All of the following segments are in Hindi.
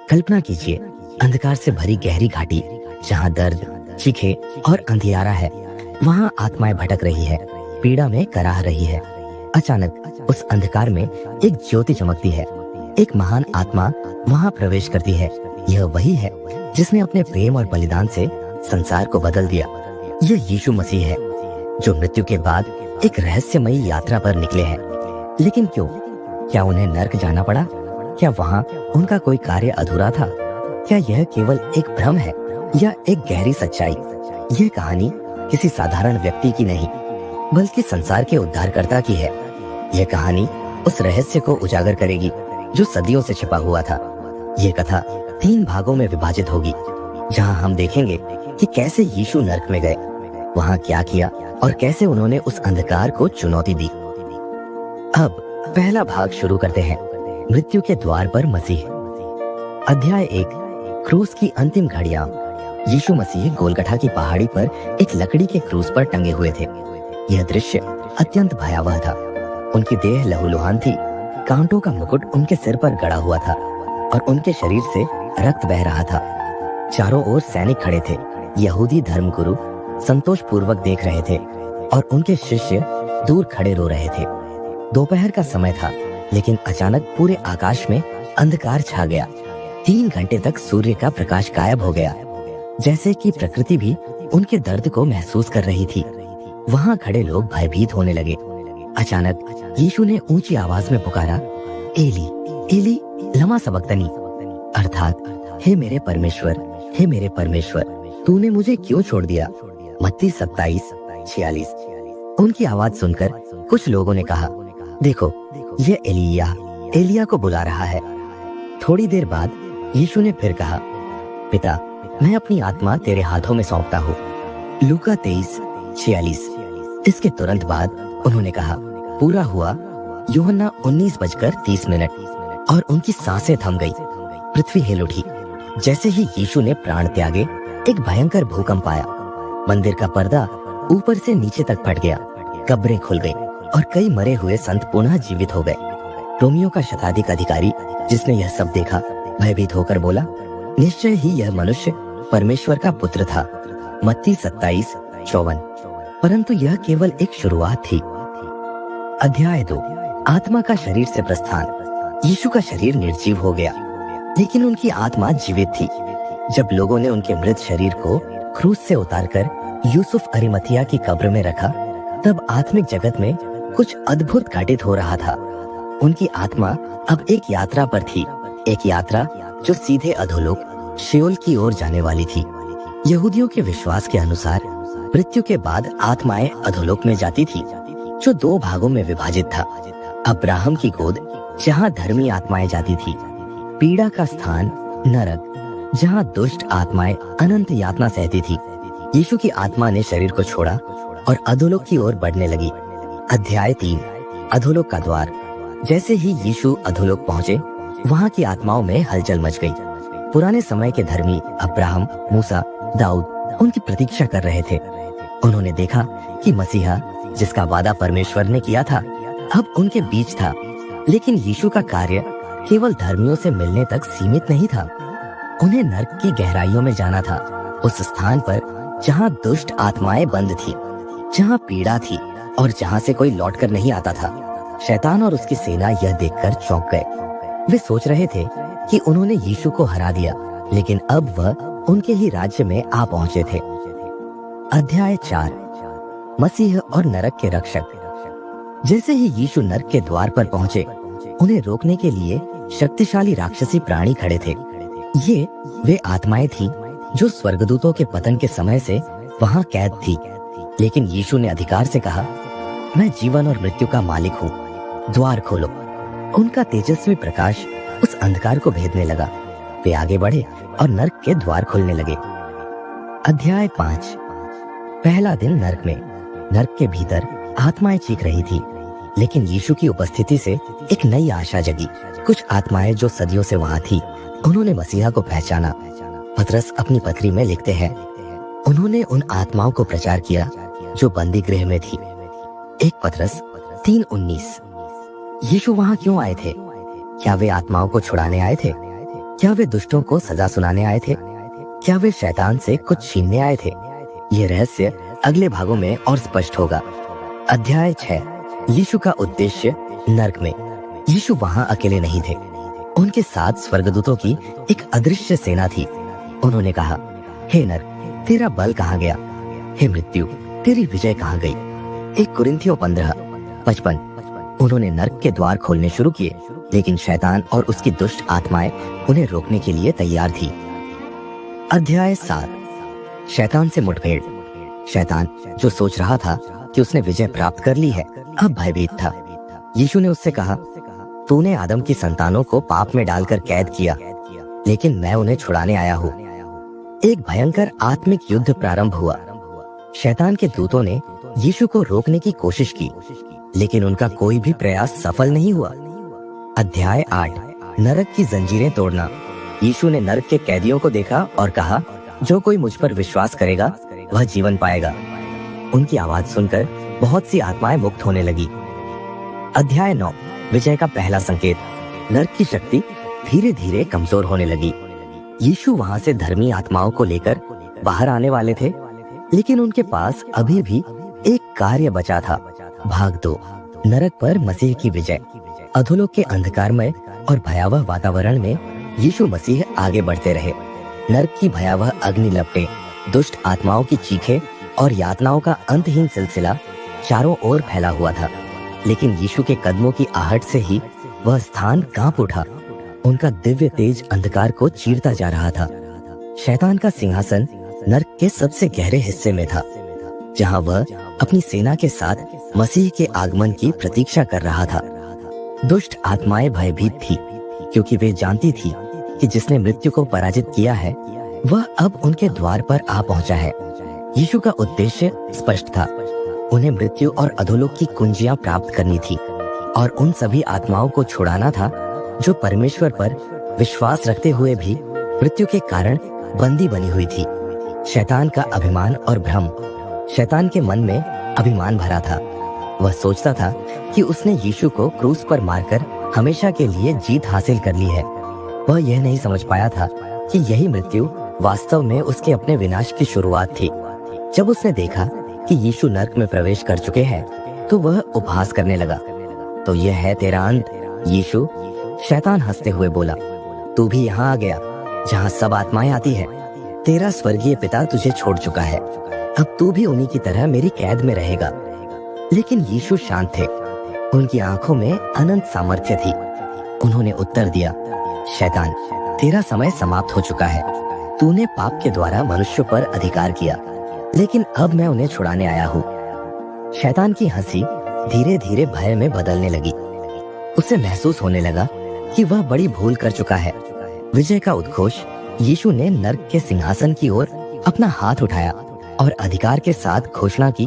कल्पना कीजिए, अंधकार से भरी गहरी घाटी, जहाँ दर्द, चीखे और अंधियारा है, वहाँ आत्माएं भटक रही है, पीड़ा में कराह रही है। अचानक उस अंधकार में एक ज्योति चमकती है। एक महान आत्मा वहाँ प्रवेश करती है। यह वही है जिसने अपने प्रेम और बलिदान से संसार को बदल दिया। यह यीशु मसीह है, जो मृत्यु के बाद एक रहस्यमयी यात्रा पर निकले हैं। लेकिन क्यों? क्या उन्हें नर्क जाना पड़ा? क्या वहाँ उनका कोई कार्य अधूरा था? क्या यह केवल एक भ्रम है या एक गहरी सच्चाई? यह कहानी किसी साधारण व्यक्ति की नहीं, बल्कि संसार के उद्धारकर्ता की है। यह कहानी उस रहस्य को उजागर करेगी जो सदियों से छिपा हुआ था। यह कथा 3 भागों में विभाजित होगी, जहां हम देखेंगे कि कैसे यीशु नर्क में गए, वहां क्या किया और कैसे उन्होंने उस अंधकार को चुनौती दी। अब पहला भाग शुरू करते हैं, मृत्यु के द्वार पर मसीह। अध्याय 1, क्रूस की अंतिम घड़ियां। यीशु मसीह गोलगठा की पहाड़ी पर एक लकड़ी के क्रूस पर टंगे हुए थे। यह दृश्य अत्यंत भयावह था। उनकी देह लहूलुहान थी, कांटों का मुकुट उनके सिर पर गड़ा हुआ था और उनके शरीर से रक्त बह रहा था। चारों ओर सैनिक खड़े थे। यहूदी धर्मगुरु संतोष पूर्वक देख रहे थे और उनके शिष्य दूर खड़े रो रहे थे। दोपहर का समय था, लेकिन अचानक पूरे आकाश में अंधकार छा गया। 3 घंटे तक सूर्य का प्रकाश गायब हो गया, जैसे कि प्रकृति भी उनके दर्द को महसूस कर रही थी। वहाँ खड़े लोग भयभीत होने लगे। अचानक यीशु ने ऊंची आवाज में पुकारा, एली एली लमा सबक्तनी, अर्थात हे मेरे परमेश्वर, हे मेरे परमेश्वर, तूने मुझे क्यों छोड़ दिया? मत्ती 27:46। उनकी आवाज सुनकर कुछ लोगों ने कहा, देखो, ये एलिया को बुला रहा है। थोड़ी देर बाद यीशु ने फिर कहा, पिता, मैं अपनी आत्मा तेरे हाथों में सौंपता हूँ। लूका 23:46। इसके तुरंत बाद उन्होंने कहा, पूरा हुआ। यूहन्ना 19:30 और उनकी सांसें थम गई। पृथ्वी हिल उठी। जैसे ही यीशु ने प्राण त्यागे, एक भयंकर भूकंप आया। मंदिर का पर्दा ऊपर से नीचे तक फट गया। कब्रें खुल गई और कई मरे हुए संत पुनः जीवित हो गए। रोमियो का शताधिक अधिकारी, जिसने यह सब देखा, भयभीत होकर बोला, निश्चय ही यह मनुष्य परमेश्वर का पुत्र था। मत्ती 27:54। परंतु यह केवल एक शुरुआत थी। अध्याय 2, आत्मा का शरीर से प्रस्थान। यीशु का शरीर निर्जीव हो गया, लेकिन उनकी आत्मा जीवित थी। जब लोगों ने उनके मृत शरीर को क्रूस से उतारकर यूसुफ अरिमथिया की कब्र में रखा, तब आत्मिक जगत में कुछ अद्भुत घटित हो रहा था। उनकी आत्मा अब एक यात्रा पर थी, एक यात्रा जो सीधे अधोलोक शेओल की ओर जाने वाली थी। यहूदियों के विश्वास के अनुसार मृत्यु के बाद आत्माएं अधोलोक में जाती थी, जो 2 भागों में विभाजित था। अब्राहम की गोद, जहाँ धर्मी आत्माएं जाती थी। पीड़ा का स्थान नरक, जहाँ दुष्ट आत्माएं अनंत यातना सहती थी। यीशु की आत्मा ने शरीर को छोड़ा और अधोलोक की ओर बढ़ने लगी। अध्याय 3, अधोलोक का द्वार। जैसे ही यीशु अधोलोक पहुँचे, वहाँ की आत्माओं में हलचल मच गई। पुराने समय के धर्मी अब्राहम, मूसा, दाऊद उनकी प्रतीक्षा कर रहे थे। उन्होंने देखा कि मसीहा, जिसका वादा परमेश्वर ने किया था, अब उनके बीच था। लेकिन यीशु का कार्य केवल धर्मियों से मिलने तक सीमित नहीं था। उन्हें नर्क की गहराइयों में जाना था, उस स्थान पर जहाँ दुष्ट आत्माएं बंद थी, जहाँ पीड़ा थी और जहाँ से कोई लौटकर नहीं आता था। शैतान और उसकी सेना यह देखकर चौंक गए। वे सोच रहे थे कि उन्होंने यीशु को हरा दिया, लेकिन अब वह उनके ही राज्य में आ पहुंचे थे। अध्याय 4, मसीह और नरक के रक्षक। जैसे ही यीशु नरक के द्वार पर पहुंचे, उन्हें रोकने के लिए शक्तिशाली राक्षसी प्राणी खड़े थे। ये वे आत्माएं थीं जो स्वर्गदूतों के पतन के समय से वहां कैद थी। लेकिन यीशु ने अधिकार से कहा, मैं जीवन और मृत्यु का मालिक हूँ, द्वार खोलो। उनका तेजस्वी प्रकाश उस अंधकार को भेदने लगा। वे आगे बढ़े और नरक के द्वार खुलने लगे। अध्याय 5, पहला दिन नरक में। नरक के भीतर आत्माएं चीख रही थी, लेकिन यीशु की उपस्थिति से एक नई आशा जगी। कुछ आत्माएं जो सदियों से वहां थी, उन्होंने मसीहा को पहचाना। पतरस अपनी पत्री में लिखते हैं, उन्होंने उन आत्माओं को प्रचार किया जो बंदी गृह में थी। 1 पतरस 3:19। यीशु वहां क्यों आए थे? क्या वे आत्माओं को छुड़ाने आए थे? क्या वे दुष्टों को सजा सुनाने आए थे? क्या वे शैतान से कुछ छीनने आए थे? ये रहस्य अगले भागों में और स्पष्ट होगा। अध्याय 6। यीशु का उद्देश्य नर्क में। यीशु वहां अकेले नहीं थे। उनके साथ स्वर्गदूतों की एक अदृश्य सेना थी। उन्होंने कहा, हे नर्क, तेरा बल कहाँ गया? हे मृत्यु, तेरी विजय कहाँ गई? 1 कुरिन्थियों 15:55। उन्होंने नर्क के द्वार खोलने शुरू किए, लेकिन शैतान और उसकी दुष्ट आत्माएं उन्हें रोकने के लिए तैयार थी। अध्याय 7। शैतान से मुठभेड़। शैतान, जो सोच रहा था कि उसने विजय प्राप्त कर ली है, अब भयभीत था। यीशु ने उससे कहा, तूने आदम की संतानों को पाप में डालकर कैद किया, लेकिन मैं उन्हें छुड़ाने आया हूँ। एक भयंकर आत्मिक युद्ध प्रारंभ हुआ। शैतान के दूतों ने यीशु को रोकने की कोशिश की, लेकिन उनका कोई भी प्रयास सफल नहीं हुआ। अध्याय 8। नरक की जंजीरें तोड़ना। यीशु ने नरक के कैदियों को देखा और कहा, जो कोई मुझ पर विश्वास करेगा वह जीवन पाएगा। उनकी आवाज सुनकर बहुत सी आत्माएं मुक्त होने लगी। अध्याय 9। विजय का पहला संकेत। नरक की शक्ति धीरे धीरे कमजोर होने लगी। यीशु वहां से धर्मी आत्माओं को लेकर बाहर आने वाले थे, लेकिन उनके पास अभी भी एक कार्य बचा था। भाग 2। नरक पर मसीह की विजय। अधोलोक के अंधकारमय और भयावह वातावरण में यीशु मसीह आगे बढ़ते रहे। नरक की भयावह अग्नि लपटें, दुष्ट आत्माओं की चीखें और यातनाओं का अंतहीन सिलसिला चारों ओर फैला हुआ था, लेकिन यीशु के कदमों की आहट से ही वह स्थान कांप उठा। उनका दिव्य तेज अंधकार को चीरता जा रहा था। शैतान का सिंहासन नरक के सबसे गहरे हिस्से में था, जहां वह अपनी सेना के साथ मसीह के आगमन की प्रतीक्षा कर रहा था। दुष्ट आत्माएं भयभीत थी, क्योंकि वे जानती थी कि जिसने मृत्यु को पराजित किया है वह अब उनके द्वार पर आ पहुंचा है। यीशु का उद्देश्य स्पष्ट था। उन्हें मृत्यु और अधोलोक की कुंजियां प्राप्त करनी थी और उन सभी आत्माओं को छुड़ाना था जो परमेश्वर पर विश्वास रखते हुए भी मृत्यु के कारण बंदी बनी हुई थी। शैतान का अभिमान और भ्रम। शैतान के मन में अभिमान भरा था। वह सोचता था कि उसने यीशु को क्रूस पर मारकर हमेशा के लिए जीत हासिल कर ली है। वह यह नहीं समझ पाया था कि यही मृत्यु वास्तव में उसके अपने विनाश की शुरुआत थी। जब उसने देखा कि यीशु नरक में प्रवेश कर चुके हैं, तो वह उपहास करने लगा। तो यह है तेरा अंत यीशु? शैतान हंसते हुए बोला, तू भी यहाँ आ गया जहाँ सब आत्माएं आती है। तेरा स्वर्गीय पिता तुझे छोड़ चुका है, अब तू भी उन्हीं की तरह मेरी कैद में रहेगा। लेकिन यीशु शांत थे। उनकी आंखों में अनंत सामर्थ्य थी। उन्होंने उत्तर दिया, शैतान, तेरा समय समाप्त हो चुका है। तूने पाप के द्वारा मनुष्यों पर अधिकार किया, लेकिन अब मैं उन्हें छुड़ाने आया हूँ। शैतान की हंसी धीरे धीरे भय में बदलने लगी। उसे महसूस होने लगा कि वह बड़ी भूल कर चुका है। विजय का उद्घोष। यीशु ने नरक के सिंहासन की ओर अपना हाथ उठाया और अधिकार के साथ घोषणा की,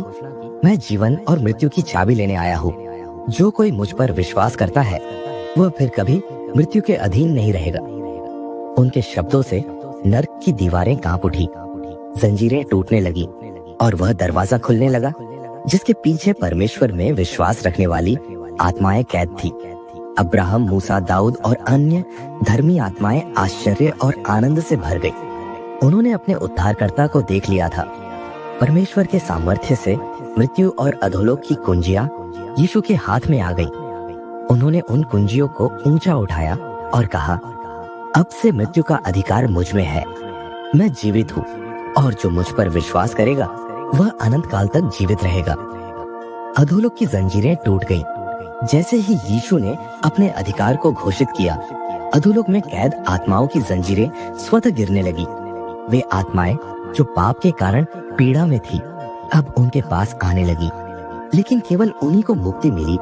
मैं जीवन और मृत्यु की चाबी लेने आया हूँ। जो कोई मुझ पर विश्वास करता है वह फिर कभी मृत्यु के अधीन नहीं रहेगा। उनके शब्दों से नरक की दीवारें कांप उठी, जंजीरें टूटने लगी और वह दरवाजा खुलने लगा जिसके पीछे परमेश्वर में विश्वास रखने वाली आत्माएं कैद थी। अब्राहम, मूसा, दाऊद और अन्य धर्मी आत्माएं आश्चर्य और आनंद से भर गई। उन्होंने अपने उद्धारकर्ता को देख लिया था। परमेश्वर के सामर्थ्य से मृत्यु और अधोलोक की कुंजियां यीशु के हाथ में आ गई। उन्होंने उन कुंजियों को ऊंचा उठाया और कहा, अब से मृत्यु का अधिकार मुझ में है। मैं जीवित हूँ और जो मुझ पर विश्वास करेगा वह अनंत काल तक जीवित रहेगा। अधोलोक की जंजीरें टूट गईं। जैसे ही यीशु ने अपने अधिकार को घोषित किया, अधोलोक में कैद आत्माओं की जंजीरें स्वतः गिरने लगी। वे आत्माएं जो पाप के कारण पीड़ा में थी, अब उनके पास आने लगी। लेकिन केवल उन्हीं को मुक्ति मिली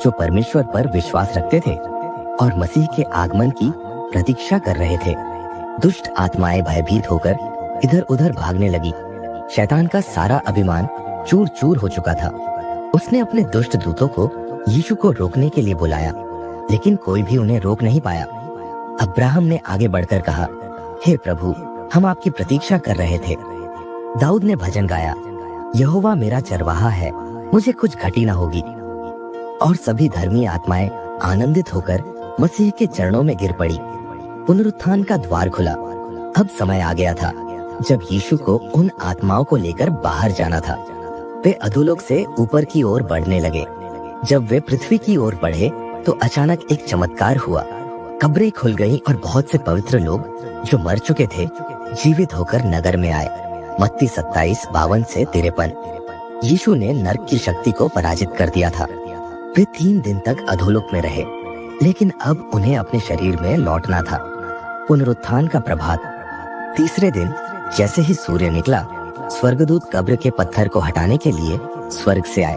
जो परमेश्वर पर विश्वास रखते थे और मसीह के आगमन की प्रतीक्षा कर रहे थे। दुष्ट आत्माएं भयभीत होकर इधर उधर भागने लगी। शैतान का सारा अभिमान चूर चूर हो चुका था। उसने अपने दुष्ट दूतों को यीशु को रोकने के लिए बुलाया, लेकिन कोई भी उन्हें रोक नहीं पाया। अब्राहम ने आगे बढ़कर कहा, हे प्रभु, हम आपकी प्रतीक्षा कर रहे थे। दाऊद ने भजन गाया, यहोवा मेरा चरवाहा है, मुझे कुछ घटी न होगी। और सभी धर्मी आत्माएं आनंदित होकर मसीह के चरणों में गिर पड़ी। पुनरुत्थान का द्वार खुला। अब समय आ गया था जब यीशु को उन आत्माओं को लेकर बाहर जाना था। वे अधोलोक से ऊपर की ओर बढ़ने लगे। जब वे पृथ्वी की ओर बढ़े तो अचानक एक चमत्कार हुआ। कब्रें खुल गईं और बहुत से पवित्र लोग जो मर चुके थे जीवित होकर नगर में आए। मत्ती 27:52 से 53। यीशु ने नरक की शक्ति को पराजित कर दिया था। वे 3 दिन तक अधोलोक में रहे, लेकिन अब उन्हें अपने शरीर में लौटना था। पुनरुत्थान का प्रभात। तीसरे दिन जैसे ही सूर्य निकला, स्वर्गदूत कब्र के पत्थर को हटाने के लिए स्वर्ग से आए।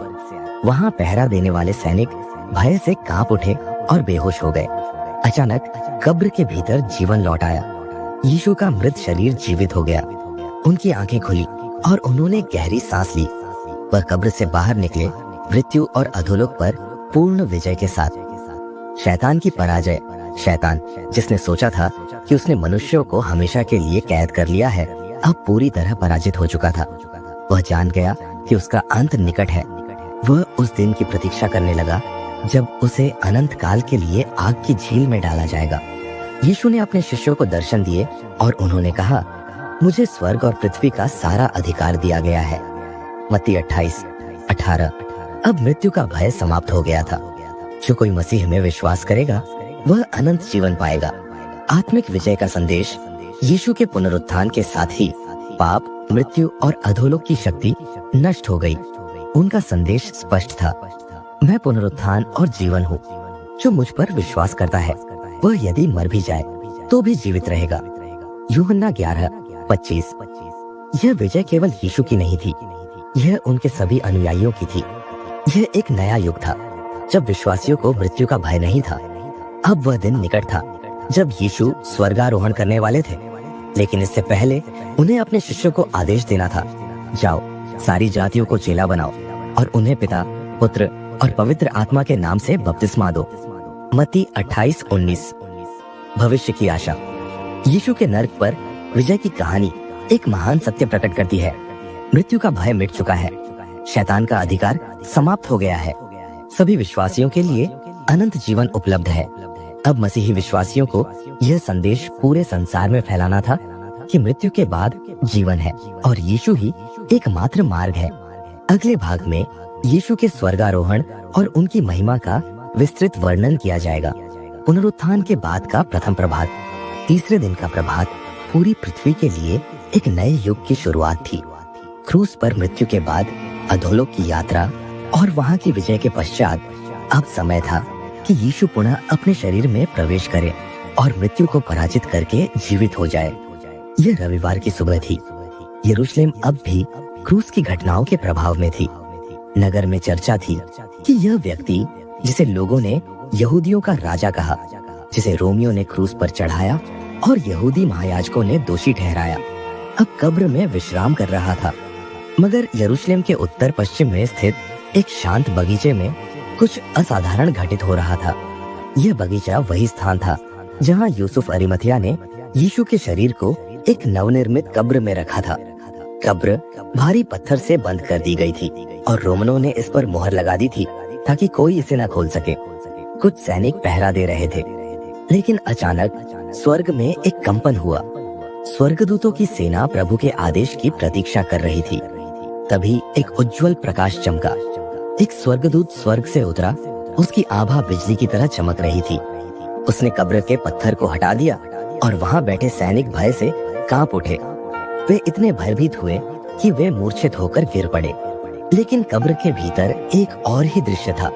वहां पहरा देने वाले सैनिक भय से कांप उठे और बेहोश हो गए। अचानक कब्र के भीतर जीवन लौट आया। यीशु का मृत शरीर जीवित हो गया। उनकी आंखें खुली और उन्होंने गहरी सांस ली। वह कब्र से बाहर निकले, मृत्यु और अधोलोक पर पूर्ण विजय के साथ। शैतान की पराजय। शैतान, जिसने सोचा था कि उसने मनुष्यों को हमेशा के लिए कैद कर लिया है, अब पूरी तरह पराजित हो चुका था। वह जान गया कि उसका अंत निकट है। वह उस दिन की प्रतीक्षा करने लगा जब उसे अनंत काल के लिए आग की झील में डाला जाएगा। यीशु ने अपने शिष्यों को दर्शन दिए और उन्होंने कहा, मुझे स्वर्ग और पृथ्वी का सारा अधिकार दिया गया है। मत्ती 28:18। अब मृत्यु का भय समाप्त हो गया था। जो कोई मसीह में विश्वास करेगा वह अनंत जीवन पाएगा। आत्मिक विजय का संदेश। यीशु के पुनरुत्थान के साथ ही पाप, मृत्यु और अधोलोक की शक्ति नष्ट हो गई। उनका संदेश स्पष्ट था, मैं पुनरुत्थान और जीवन हूँ। जो मुझ पर विश्वास करता है वह यदि मर भी जाए तो भी जीवित रहेगा। यूहन्ना 11:25। यह विजय केवल यीशु की नहीं थी, यह उनके सभी अनुयायियों की थी। यह एक नया युग था जब विश्वासियों को मृत्यु का भय नहीं था। अब वह दिन निकट था जब यीशु स्वर्गारोहण करने वाले थे, लेकिन इससे पहले उन्हें अपने शिष्यों को आदेश देना था, जाओ सारी जातियों को चेला बनाओ और उन्हें पिता, पुत्र और पवित्र आत्मा के नाम से बपतिस्मा दो। मत्ती 28:19। भविष्य की आशा। यीशु के नरक पर विजय की कहानी एक महान सत्य प्रकट करती है। मृत्यु का भय मिट चुका है। शैतान का अधिकार समाप्त हो गया है। सभी विश्वासियों के लिए अनंत जीवन उपलब्ध है। अब मसीही विश्वासियों को यह संदेश पूरे संसार में फैलाना था कि मृत्यु के बाद जीवन है और यीशु ही एकमात्र मार्ग है। अगले भाग में यीशु के स्वर्गारोहण और उनकी महिमा का विस्तृत वर्णन किया जाएगा। पुनरुत्थान के बाद का प्रथम प्रभात। तीसरे दिन का प्रभात पूरी पृथ्वी के लिए एक नए युग की शुरुआत थी। क्रूस पर मृत्यु के बाद अधोलोक की यात्रा और वहां की विजय के पश्चात अब समय था कि यीशु पुनः अपने शरीर में प्रवेश करे और मृत्यु को पराजित करके जीवित हो जाए। यह रविवार की सुबह थी। यरूशलेम अब भी क्रूस की घटनाओं के प्रभाव में थी। नगर में चर्चा थी कि यह व्यक्ति, जिसे लोगों ने यहूदियों का राजा कहा, जिसे रोमियो ने क्रूस पर चढ़ाया और यहूदी महायाजकों ने दोषी ठहराया, अब कब्र में विश्राम कर रहा था। मगर यरूशलेम के उत्तर पश्चिम में स्थित एक शांत बगीचे में कुछ असाधारण घटित हो रहा था। यह बगीचा वही स्थान था जहां यूसुफ अरिमथिया ने यीशु के शरीर को एक नवनिर्मित कब्र में रखा था। कब्र भारी पत्थर से बंद कर दी गई थी और रोमनों ने इस पर मोहर लगा दी थी ताकि कोई इसे न खोल सके। कुछ सैनिक पहरा दे रहे थे, लेकिन अचानक स्वर्ग में एक कंपन हुआ। स्वर्गदूतों की सेना प्रभु के आदेश की प्रतीक्षा कर रही थी। तभी एक उज्जवल प्रकाश चमका। एक स्वर्गदूत स्वर्ग से उतरा। उसकी आभा बिजली की तरह चमक रही थी। उसने कब्र के पत्थर को हटा दिया और वहां बैठे सैनिक भय से कांप उठे। वे इतने भयभीत हुए कि वे मूर्छित होकर गिर पड़े। लेकिन कब्र के भीतर एक और ही दृश्य था।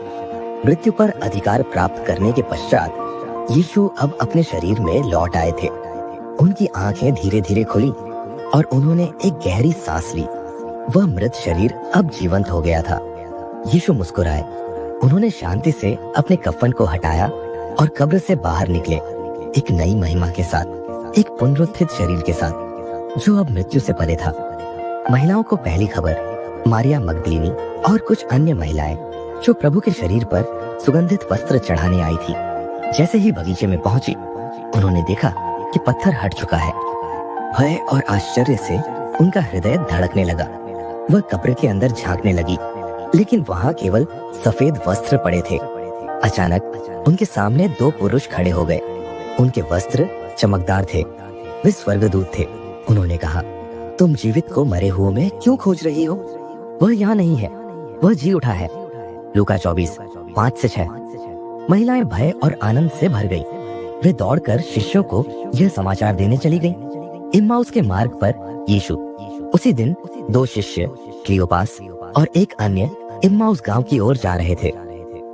मृत्यु पर अधिकार प्राप्त करने के पश्चात यीशु अब अपने शरीर में लौट आए थे। उनकी आंखें धीरे धीरे खुली और उन्होंने एक गहरी सांस ली। वह मृत शरीर अब जीवंत हो गया था। यीशु मुस्कुराए। उन्होंने शांति से अपने कफन को हटाया और कब्र से बाहर निकले, एक नई महिमा के साथ, एक पुनरुत्थित शरीर के साथ जो अब मृत्यु से परे था। महिलाओं को पहली खबर मारिया मगदलीनी और कुछ अन्य महिलाएं जो प्रभु के शरीर पर सुगंधित वस्त्र चढ़ाने आई थी, जैसे ही बगीचे में पहुंची उन्होंने देखा कि पत्थर हट चुका है। भय और आश्चर्य से उनका हृदय धड़कने लगा। वह कब्र के अंदर झांकने लगी, लेकिन वहां केवल सफेद वस्त्र पड़े थे। अचानक उनके सामने 2 पुरुष खड़े हो गए। उनके वस्त्र चमकदार थे, वे स्वर्गदूत थे। उन्होंने कहा, तुम जीवित को मरे हुए में क्यों खोज रही हो? वह यहाँ नहीं है, वह जी उठा है। लूका 24:5-6। महिलाएं भय और आनंद से भर गई। वे दौड़कर शिष्यों को यह समाचार देने चली गईं। इम्माउस के मार्ग पर यीशु उसी दिन 2 शिष्य क्लियोपास और एक अन्य इम्माउस गांव की ओर जा रहे थे।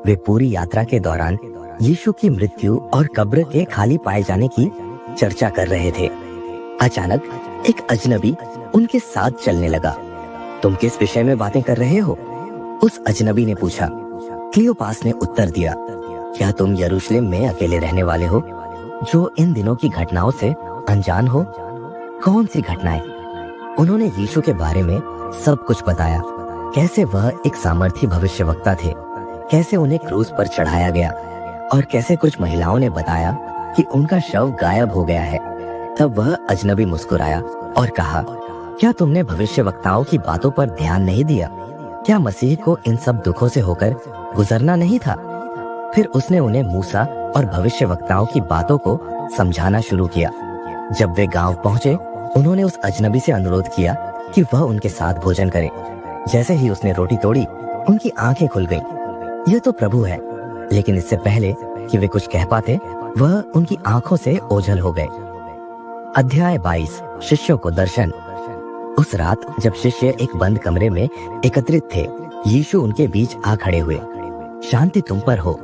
वे पूरी यात्रा के दौरान यीशु की मृत्यु और कब्र के खाली पाए जाने की चर्चा कर रहे थे। अचानक एक अजनबी उनके साथ चलने लगा। तुम किस विषय में बातें कर रहे हो? उस अजनबी ने पूछा। क्लियोपास ने उत्तर दिया, क्या तुम यरूशलेम में अकेले रहने वाले हो, जो इन दिनों की घटनाओं से अनजान हो? कौन सी घटनाएं? उन्होंने यीशु के बारे में सब कुछ बताया, कैसे वह एक सामर्थी भविष्यवक्ता थे, कैसे उन्हें क्रूस पर चढ़ाया गया और कैसे कुछ महिलाओं ने बताया कि उनका शव गायब हो गया है। तब वह अजनबी मुस्कुराया और कहा, क्या तुमने भविष्यवक्ताओं की बातों पर ध्यान नहीं दिया? क्या मसीह को इन सब दुखों से होकर गुजरना नहीं था? फिर उसने उन्हें मूसा और भविष्यवक्ताओं की बातों को समझाना शुरू किया। जब वे गांव पहुंचे, उन्होंने उस अजनबी से अनुरोध किया कि वह उनके साथ भोजन करे। जैसे ही उसने रोटी तोड़ी, उनकी आंखें खुल गईं। यह तो प्रभु है। लेकिन इससे पहले कि वे कुछ कह पाते, वह उनकी आंखों से ओझल हो गए। अध्याय 22। शिष्यों को दर्शन। उस रात जब शिष्य एक बंद कमरे में एकत्रित थे, यीशु उनके बीच आ खड़े हुए। शांति तुम पर हो।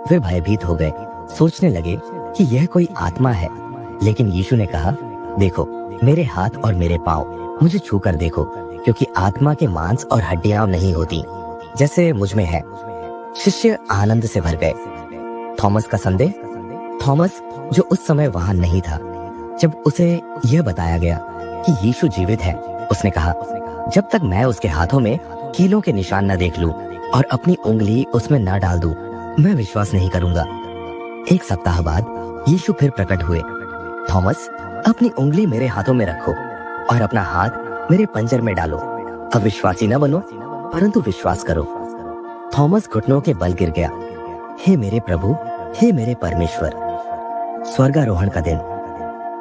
वे भयभीत हो गए, सोचने लगे कि यह कोई आत्मा है। लेकिन यीशु ने कहा, देखो मेरे हाथ और मेरे पांव, मुझे छू कर देखो, क्योंकि आत्मा के मांस और हड्डियां नहीं होती जैसे मुझ में है। शिष्य आनंद से भर गए। थॉमस का संदेह। थॉमस, जो उस समय वहां नहीं था जब उसे यह बताया गया कि यीशु जीवित है, उसने कहा, जब तक मैं उसके हाथों में कीलों के निशान न देख लूं और अपनी उंगली उसमें न डाल दूं, मैं विश्वास नहीं करूंगा। 1 सप्ताह बाद यीशु फिर प्रकट हुए। थॉमस, अपनी उंगली मेरे हाथों में रखो और अपना हाथ मेरे पंजर में डालो। अविश्वासी न बनो, परंतु विश्वास करो। थॉमस घुटनों के बल गिर गया। हे मेरे प्रभु, हे मेरे परमेश्वर। स्वर्गारोहण का दिन।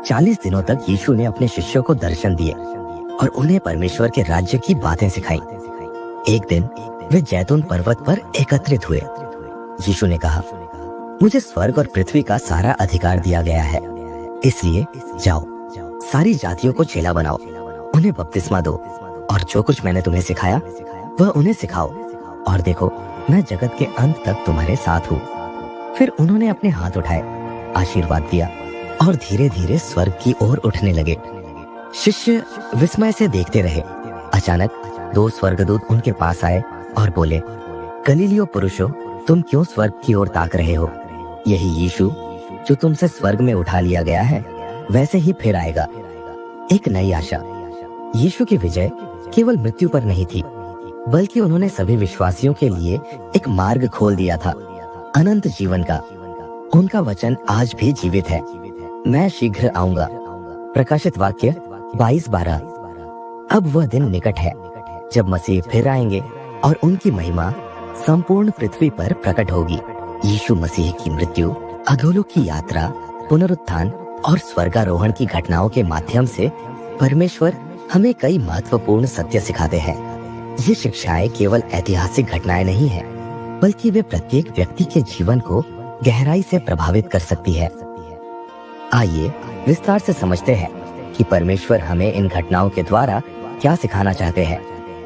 40 दिनों तक यीशु ने अपने शिष्यों को दर्शन दिए और उन्हें परमेश्वर के राज्य की बातें सिखाई। एक दिन वे जैतून पर्वत पर एकत्रित हुए। यीशु ने कहा, मुझे स्वर्ग और पृथ्वी का सारा अधिकार दिया गया है, इसलिए जाओ, सारी जातियों को चेला बनाओ, उन्हें बपतिस्मा दो और जो कुछ मैंने तुम्हें सिखाया वह उन्हें सिखाओ, और देखो मैं जगत के अंत तक तुम्हारे साथ हूँ। फिर उन्होंने अपने हाथ उठाए, आशीर्वाद दिया और धीरे धीरे स्वर्ग की ओर उठने लगे। शिष्य विस्मय से देखते रहे। अचानक 2 स्वर्गदूत उनके पास आए और बोले, गलीलियो पुरुषों, तुम क्यों स्वर्ग की ओर ताक रहे हो? यही यीशु जो तुमसे स्वर्ग में उठा लिया गया है, वैसे ही फिर आएगा। एक नई आशा। यीशु की विजय केवल मृत्यु पर नहीं थी, बल्कि उन्होंने सभी विश्वासियों के लिए एक मार्ग खोल दिया था, अनंत जीवन का। उनका वचन आज भी जीवित है, मैं शीघ्र आऊंगा। प्रकाशित वाक्य 22:12। अब वह दिन निकट है जब मसीह फिर आएंगे और उनकी महिमा संपूर्ण पृथ्वी पर प्रकट होगी। यीशु मसीह की मृत्यु, अधोलोक की यात्रा, पुनरुत्थान और स्वर्गारोहण की घटनाओं के माध्यम से परमेश्वर हमें कई महत्वपूर्ण सत्य सिखाते हैं। ये शिक्षाएं केवल ऐतिहासिक घटनाएं नहीं हैं, बल्कि वे प्रत्येक व्यक्ति के जीवन को गहराई से प्रभावित कर सकती है। आइए विस्तार से समझते हैं कि परमेश्वर हमें इन घटनाओं के द्वारा क्या सिखाना चाहते हैं।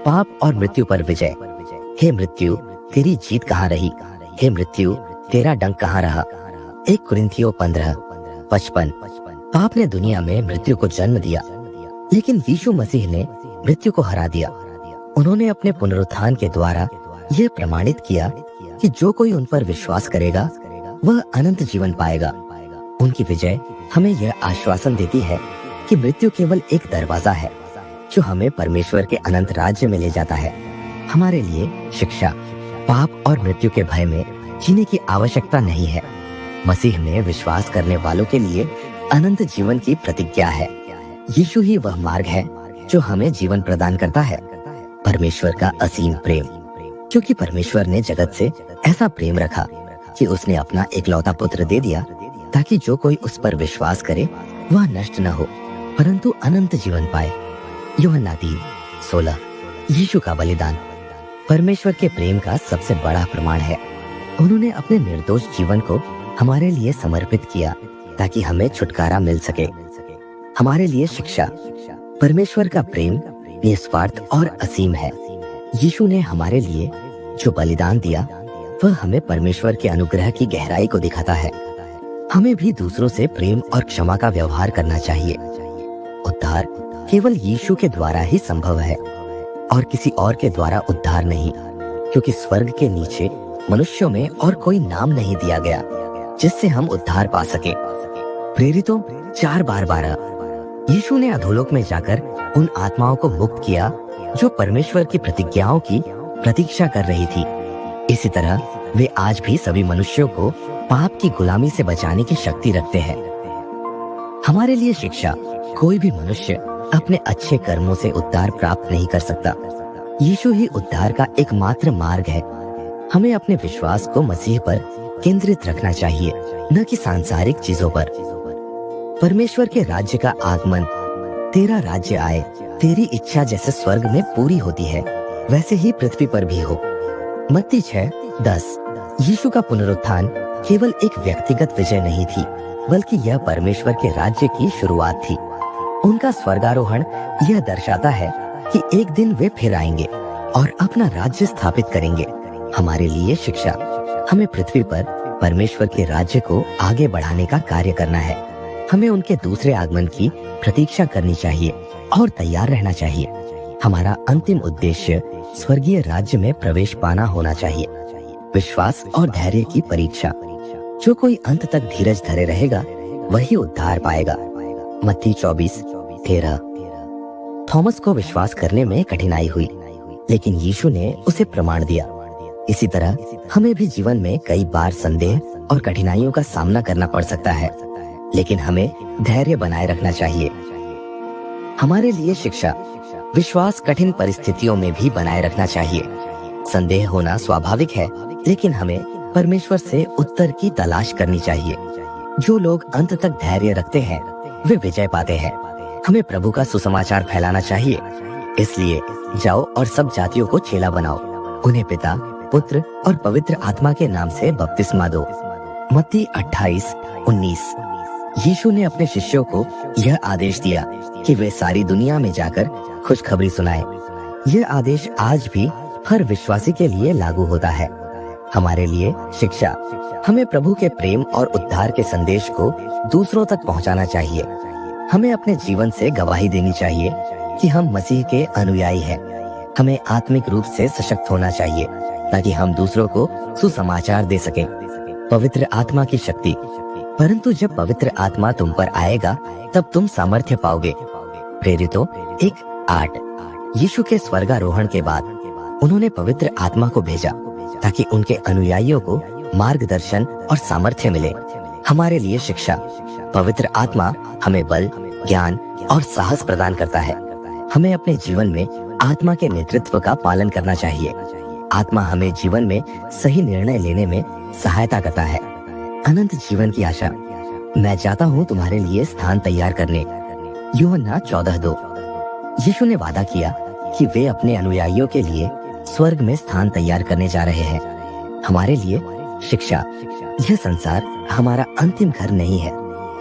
पाप और मृत्यु पर विजय। हे मृत्यु, तेरी जीत कहाँ रही? हे मृत्यु, तेरा डंक कहाँ रहा? 1 कुरिन्थियों 15:55। पाप ने दुनिया में मृत्यु को जन्म दिया, लेकिन यीशु मसीह ने मृत्यु को हरा दिया। उन्होंने अपने पुनरुत्थान के द्वारा यह प्रमाणित किया कि जो कोई उन पर विश्वास करेगा वह अनंत जीवन पाएगा। उनकी विजय हमें यह आश्वासन देती है कि मृत्यु केवल एक दरवाजा है जो हमें परमेश्वर के अनंत राज्य में ले जाता है। हमारे लिए शिक्षा, पाप और मृत्यु के भय में जीने की आवश्यकता नहीं है। मसीह में विश्वास करने वालों के लिए अनंत जीवन की प्रतिज्ञा है। यीशु ही वह मार्ग है जो हमें जीवन प्रदान करता है। परमेश्वर का असीम प्रेम। क्योंकि परमेश्वर ने जगत से ऐसा प्रेम रखा कि उसने अपना एकलौता पुत्र दे दिया, ताकि जो कोई उस पर विश्वास करे वह नष्ट न हो परंतु अनंत जीवन पाए। यूहन्ना 3:16। यीशु का बलिदान परमेश्वर के प्रेम का सबसे बड़ा प्रमाण है। उन्होंने अपने निर्दोष जीवन को हमारे लिए समर्पित किया ताकि हमें छुटकारा मिल सके। हमारे लिए शिक्षा परमेश्वर का प्रेम निस्वार्थ और असीम है। यीशु ने हमारे लिए जो बलिदान दिया वह हमें परमेश्वर के अनुग्रह की गहराई को दिखाता है। हमें भी दूसरों से प्रेम और क्षमा का व्यवहार करना चाहिए। उद्धार केवल यीशु के द्वारा ही संभव है और किसी और के द्वारा उद्धार नहीं, क्योंकि स्वर्ग के नीचे मनुष्यों में और कोई नाम नहीं दिया गया जिससे हम उद्धार पा सके। प्रेरितों 4:12। यीशु ने अधोलोक में जाकर उन आत्माओं को मुक्त किया जो परमेश्वर की प्रतिज्ञाओं की प्रतीक्षा कर रही थी। इसी तरह वे आज भी सभी मनुष्यों को पाप की गुलामी से बचाने की शक्ति रखते हैं। हमारे लिए शिक्षा कोई भी मनुष्य अपने अच्छे कर्मों से उद्धार प्राप्त नहीं कर सकता। यीशु ही उद्धार का एकमात्र मार्ग है। हमें अपने विश्वास को मसीह पर केंद्रित रखना चाहिए, न कि सांसारिक चीजों पर। परमेश्वर के राज्य का आगमन, तेरा राज्य आए, तेरी इच्छा जैसे स्वर्ग में पूरी होती है वैसे ही पृथ्वी पर भी हो। मत्ती 6:10। यीशु का पुनरुत्थान केवल एक व्यक्तिगत विजय नहीं थी, बल्कि यह परमेश्वर के राज्य की शुरुआत थी। उनका स्वर्गारोहण यह दर्शाता है कि एक दिन वे फिर आएंगे और अपना राज्य स्थापित करेंगे। हमारे लिए शिक्षा हमें पृथ्वी पर परमेश्वर के राज्य को आगे बढ़ाने का कार्य करना है। हमें उनके दूसरे आगमन की प्रतीक्षा करनी चाहिए और तैयार रहना चाहिए। हमारा अंतिम उद्देश्य स्वर्गीय राज्य में प्रवेश पाना होना चाहिए। विश्वास और धैर्य की परीक्षा। जो कोई अंत तक धीरज धरे रहेगा वही उद्धार पाएगा। मत्ती 24:13। थॉमस को विश्वास करने में कठिनाई हुई, लेकिन यीशु ने उसे प्रमाण दिया। इसी तरह हमें भी जीवन में कई बार संदेह और कठिनाइयों का सामना करना पड़ सकता है, लेकिन हमें धैर्य बनाए रखना चाहिए। हमारे लिए शिक्षा विश्वास कठिन परिस्थितियों में भी बनाए रखना चाहिए। संदेह होना स्वाभाविक है, लेकिन हमें परमेश्वर से उत्तर की तलाश करनी चाहिए। जो लोग अंत तक धैर्य रखते हैं वे विजय पाते हैं। हमें प्रभु का सुसमाचार फैलाना चाहिए। इसलिए जाओ और सब जातियों को चेला बनाओ, उन्हें पिता, पुत्र और पवित्र आत्मा के नाम से बपतिस्मा दो। मत्ती 28:19। यीशु ने अपने शिष्यों को यह आदेश दिया कि वे सारी दुनिया में जाकर खुशखबरी सुनाएं। यह आदेश आज भी हर विश्वासी के लिए लागू होता है। हमारे लिए शिक्षा हमें प्रभु के प्रेम और उद्धार के संदेश को दूसरों तक पहुंचाना चाहिए। हमें अपने जीवन से गवाही देनी चाहिए कि हम मसीह के अनुयायी हैं। हमें आत्मिक रूप से सशक्त होना चाहिए ताकि हम दूसरों को सुसमाचार दे सकें। पवित्र आत्मा की शक्ति। परंतु जब पवित्र आत्मा तुम पर आएगा तब तुम सामर्थ्य पाओगे। प्रेरितों 1:8। यीशु के स्वर्गारोहण के बाद उन्होंने पवित्र आत्मा को भेजा ताकि उनके अनुयायियों को मार्गदर्शन और सामर्थ्य मिले। हमारे लिए शिक्षा पवित्र आत्मा हमें बल, ज्ञान और साहस प्रदान करता है। हमें अपने जीवन में आत्मा के नेतृत्व का पालन करना चाहिए। आत्मा हमें जीवन में सही निर्णय लेने में सहायता करता है। अनंत जीवन की आशा। मैं जाता हूँ तुम्हारे लिए स्थान तैयार करने। यूहन्ना 14:2। यीशु ने वादा किया कि वे अपने अनुयायियों के लिए स्वर्ग में स्थान तैयार करने जा रहे हैं। हमारे लिए शिक्षा यह संसार हमारा अंतिम घर नहीं है।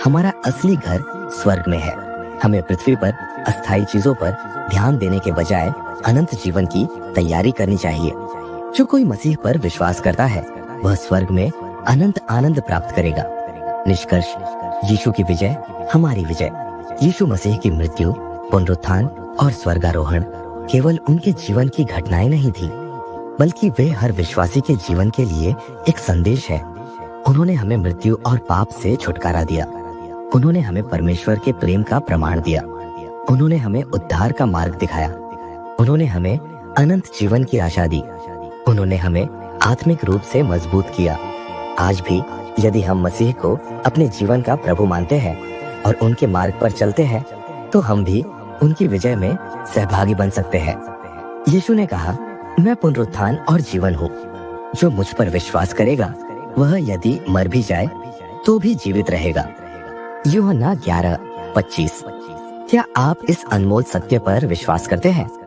हमारा असली घर स्वर्ग में है। हमें पृथ्वी पर अस्थायी चीजों पर ध्यान देने के बजाय अनंत जीवन की तैयारी करनी चाहिए। जो कोई मसीह पर विश्वास करता है वह स्वर्ग में अनंत आनंद प्राप्त करेगा। निष्कर्ष यीशु की विजय हमारी विजय। यीशु मसीह की मृत्यु, पुनरुत्थान और स्वर्गारोहण केवल उनके जीवन की घटनाएं नहीं थी, बल्कि वे हर विश्वासी के जीवन के लिए एक संदेश है। उन्होंने हमें मृत्यु और पाप से छुटकारा दिया। उन्होंने हमें परमेश्वर के प्रेम का प्रमाण दिया। उन्होंने हमें उद्धार का मार्ग दिखाया। उन्होंने हमें अनंत जीवन की आशा दी। उन्होंने हमें आत्मिक रूप से मजबूत किया। आज भी यदि हम मसीह को अपने जीवन का प्रभु मानते हैं और उनके मार्ग पर चलते हैं तो हम भी उनकी विजय में सहभागी बन सकते हैं। यीशु ने कहा, मैं पुनरुत्थान और जीवन हूँ। जो मुझ पर विश्वास करेगा वह यदि मर भी जाए तो भी जीवित रहेगा। यूहन्ना 11:25। क्या आप इस अनमोल सत्य पर विश्वास करते हैं?